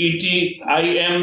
ETIM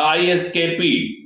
ISKP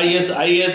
ISIS,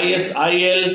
ISIL,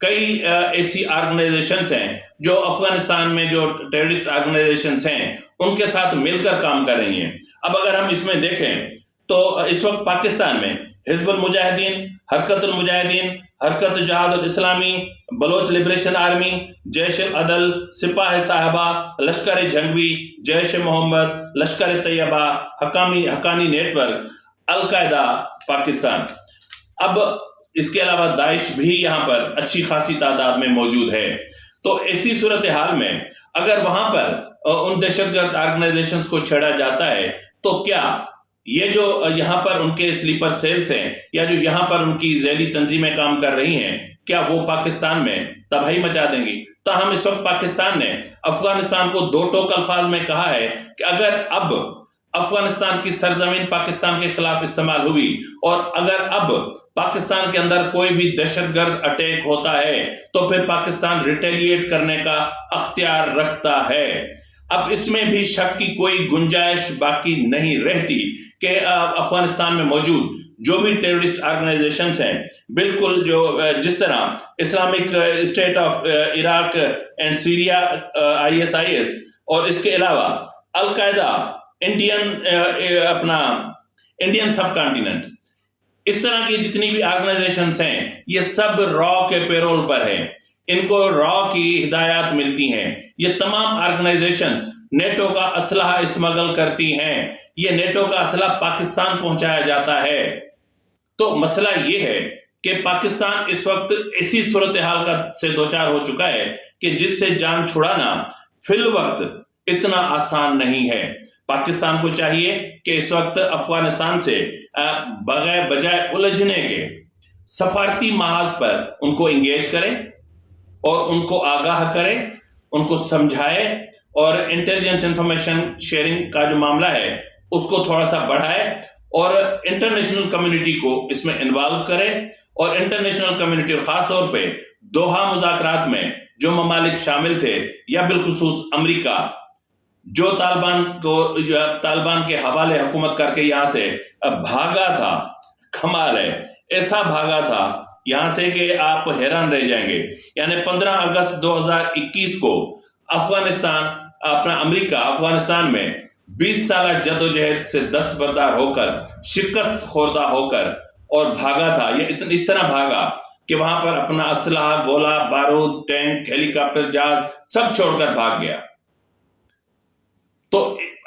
کئی ایسی organisations ہیں جو افغانستان میں جو ٹیررسٹ آرگنائزیشنز ہیں ان کے ساتھ مل کر کام کر رہی ہیں۔ اب اگر ہم اس میں دیکھیں تو اس وقت پاکستان میں حزب المجاہدین، حرکت المجاہدین، حرکت جہاد الاسلامی، بلوچ لبریشن آرمی، جیش العدل، سپاہ صاحبہ، لشکر جھنگوی، جیش محمد، لشکر طیبہ، حقانی نیٹ ورک، القاعدہ پاکستان، اب اس کے علاوہ داعش بھی یہاں پر اچھی خاصی تعداد میں موجود ہے۔ تو ایسی صورتحال میں اگر وہاں پر ان دہشت گرد آرگنائزیشنز کو چھیڑا جاتا ہے تو کیا یہ جو یہاں پر ان کے سلیپر سیلز ہیں یا جو یہاں پر ان کی ذیلی تنظیمیں کام کر رہی ہیں، کیا وہ پاکستان میں تباہی مچا دیں گی؟ تاہم اس وقت پاکستان نے افغانستان کو دو ٹوک الفاظ میں کہا ہے کہ اگر اب افغانستان کی سرزمین پاکستان کے خلاف استعمال ہوئی اور اگر اب پاکستان کے اندر کوئی بھی دہشت گرد اٹیک ہوتا ہے تو پھر پاکستان ریٹیلیٹ کرنے کا اختیار رکھتا ہے۔ اب اس میں بھی شک کی کوئی گنجائش باقی نہیں رہتی کہ افغانستان میں موجود جو بھی ٹیررسٹ آرگنائزیشنز ہیں، بالکل جو جس طرح Islamic state of Iraq and Syria ISIS اور اس کے علاوہ القاعدہ انڈین سب کانٹیننٹ، اس طرح کی جتنی بھی آرگنائزیشنز ہیں یہ سب را کے پیرول پر ہیں، ان کو را کی ہدایات ملتی ہیں۔ یہ تمام آرگنائزیشنز نیٹو کا اسلحہ اسمگل کرتی ہیں، یہ نیٹو کا اسلحہ پاکستان پہنچایا جاتا ہے۔ تو مسئلہ یہ ہے کہ پاکستان اس وقت اسی صورتحال سے دوچار ہو چکا ہے کہ جس سے جان چھڑانا فی الوقت اتنا آسان نہیں ہے۔ پاکستان کو چاہیے کہ اس وقت افغانستان سے بجائے الجھنے کے سفارتی محاذ پر ان کو انگیج کرے اور ان کو آگاہ کرے، ان کو سمجھائے اور انٹیلیجنس انفارمیشن شیئرنگ کا جو معاملہ ہے اس کو تھوڑا سا بڑھائے اور انٹرنیشنل کمیونٹی کو اس میں انوالو کرے، اور انٹرنیشنل کمیونٹی خاص طور پہ دوحہ مذاکرات میں جو ممالک شامل تھے یا بالخصوص امریکہ جو طالبان کے حوالے حکومت کر کے یہاں سے بھاگا تھا، کمال ہے، ایسا بھاگا تھا یہاں سے کہ آپ حیران رہ جائیں گے۔ یعنی 15 اگست 2021 کو امریکہ افغانستان میں 20 سالہ جدوجہد سے دستبردار ہو کر، شکست خوردہ ہو کر اور بھاگا تھا۔ یہ اس طرح بھاگا کہ وہاں پر اپنا اسلحہ، گولہ بارود، ٹینک، ہیلی کاپٹر، جہاز سب چھوڑ کر بھاگ گیا۔ تو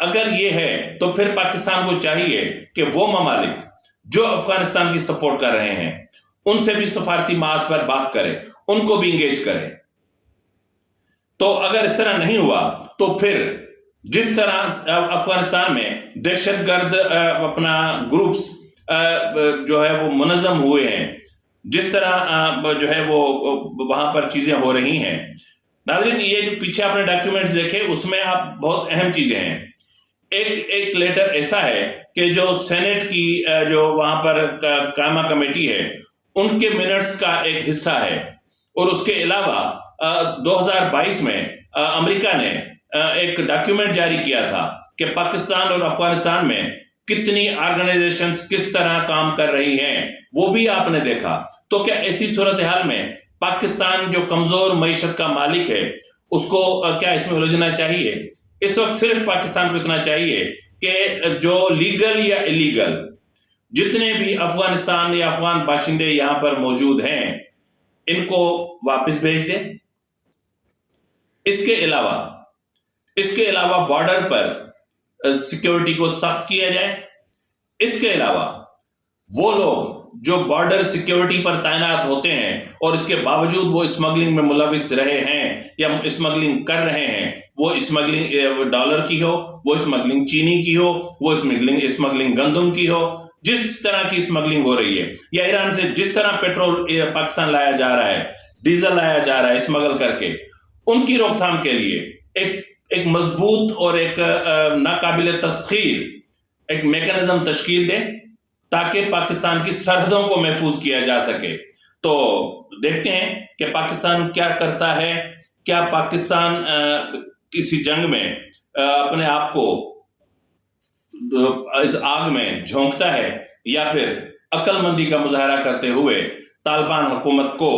اگر یہ ہے تو پھر پاکستان کو چاہیے کہ وہ ممالک جو افغانستان کی سپورٹ کر رہے ہیں ان سے بھی سفارتی محاذ پر بات کرے، ان کو بھی انگیج کرے۔ تو اگر اس طرح نہیں ہوا تو پھر جس طرح افغانستان میں دہشت گرد اپنا گروپس جو ہے وہ منظم ہوئے ہیں، جس طرح جو ہے وہ وہاں پر چیزیں ہو رہی ہیں، ناظرین یہ جو پیچھے آپ نے ڈاکیومنٹس دیکھے اس میں آپ بہت اہم چیزیں ہیں۔ ایک لیٹر ایسا ہے کہ جو سینٹ کی جو وہاں پر قائمہ کمیٹی ہے ان کے منٹس کا ایک حصہ ہے، اور اس کے علاوہ 2022 میں امریکہ نے ایک ڈاکیومنٹ جاری کیا تھا کہ پاکستان اور افغانستان میں کتنی آرگنائزیشنز کس طرح کام کر رہی ہیں، وہ بھی آپ نے دیکھا۔ تو کیا ایسی صورتحال میں پاکستان جو کمزور معیشت کا مالک ہے اس کو کیا اس میں الجھنا چاہیے؟ اس وقت صرف پاکستان کو اتنا چاہیے کہ جو لیگل یا الیگل جتنے بھی افغانستان یا افغان باشندے یہاں پر موجود ہیں ان کو واپس بھیج دیں۔ اس کے علاوہ بارڈر پر سیکیورٹی کو سخت کیا جائے۔ اس کے علاوہ وہ لوگ جو بارڈر سیکیورٹی پر تعینات ہوتے ہیں اور اس کے باوجود وہ اسمگلنگ میں ملوث رہے ہیں یا اسمگلنگ کر رہے ہیں، وہ اسمگلنگ ڈالر کی ہو، وہ اسمگلنگ چینی کی ہو، وہ اسمگلنگ گندم کی ہو، جس طرح کی اسمگلنگ ہو رہی ہے، یا ایران سے جس طرح پیٹرول پاکستان لایا جا رہا ہے، ڈیزل لایا جا رہا ہے اسمگل کر کے، ان کی روک تھام کے لیے ایک مضبوط اور ایک ناقابل تسخیر ایک میکانزم تشکیل دے تاکہ پاکستان کی سرحدوں کو محفوظ کیا جا سکے۔ تو دیکھتے ہیں کہ پاکستان کیا کرتا ہے، کیا پاکستان کسی جنگ میں اپنے آپ کو اس آگ میں جھونکتا ہے یا پھر عقل مندی کا مظاہرہ کرتے ہوئے طالبان حکومت کو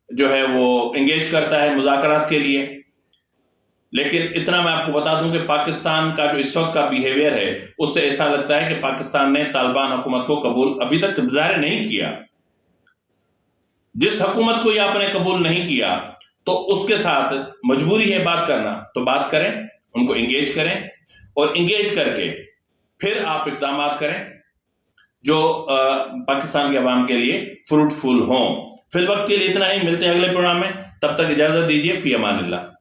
جو ہے وہ انگیج کرتا ہے مذاکرات کے لیے. لیکن اتنا میں آپ کو بتا دوں کہ پاکستان کا جو اس وقت کا بیہیویئر ہے اس سے ایسا لگتا ہے کہ پاکستان نے طالبان حکومت کو قبول ابھی تک ظاہر نہیں کیا. جس حکومت کو یہ آپ نے قبول نہیں کیا تو اس کے ساتھ مجبوری ہے بات کرنا، تو بات کریں، ان کو انگیج کریں، اور انگیج کر کے پھر آپ اقدامات کریں جو پاکستان کے عوام کے لیے فروٹفل ہوں. فی الوقت کے لیے اتنا ہی، ملتے ہیں اگلے پروگرام میں، تب تک اجازت دیجیے. فی امان اللہ.